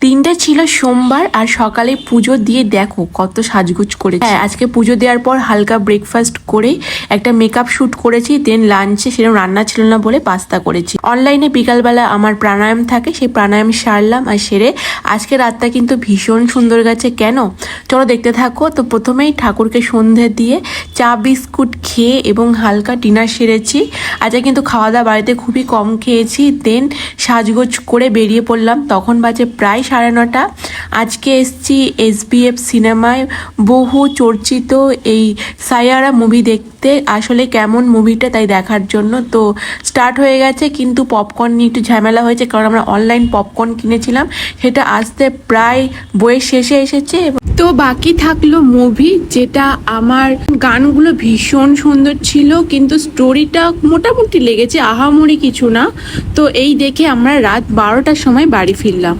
দিনটা ছিল সোমবার আর সকালে পুজো দিয়ে দেখো কত সাজগোজ করেছি। হ্যাঁ, আজকে পুজো দেওয়ার পর হালকা ব্রেকফাস্ট করে একটা মেকআপ শুট করেছি। দেন লাঞ্চে সেরকম রান্না ছিল না বলে পাস্তা করেছি। অনলাইনে বিকালবেলা আমার প্রাণায়াম থাকে, সেই প্রাণায়াম সারলাম আর সেরে আজকে রাতটা কিন্তু ভীষণ সুন্দর গেছে। কেন চলো দেখতে থাকো। তো প্রথমেই ঠাকুরকে সন্ধে দিয়ে চা বিস্কুট খেয়ে এবং হালকা ডিনার সেরেছি। আজকে কিন্তু খাওয়া দাওয়া বাড়িতে খুবই কম খেয়েছি। দেন সাজগোজ করে বেরিয়ে পড়লাম। তখন বাজে প্রায় 9:30। আজকে এসছি SBF সিনেমায় বহু চর্চিত এই সায়ারা মুভি দেখতে। আসলে কেমন মুভিটা তাই দেখার জন্য তো স্টার্ট হয়ে গেছে, কিন্তু পপকর্ন নিয়ে একটু ঝামেলা হয়েছে কারণ আমরা অনলাইন পপকর্ন কিনেছিলাম, সেটা আসতে প্রায় বইয়ের শেষে এসেছে। তো বাকি থাকলো মুভি, যেটা আমার গানগুলো ভীষণ সুন্দর ছিল কিন্তু স্টোরিটা মোটামুটি লেগেছে, আহামরি কিছু না। তো এই দেখে আমরা রাত 12টার সময় বাড়ি ফিরলাম।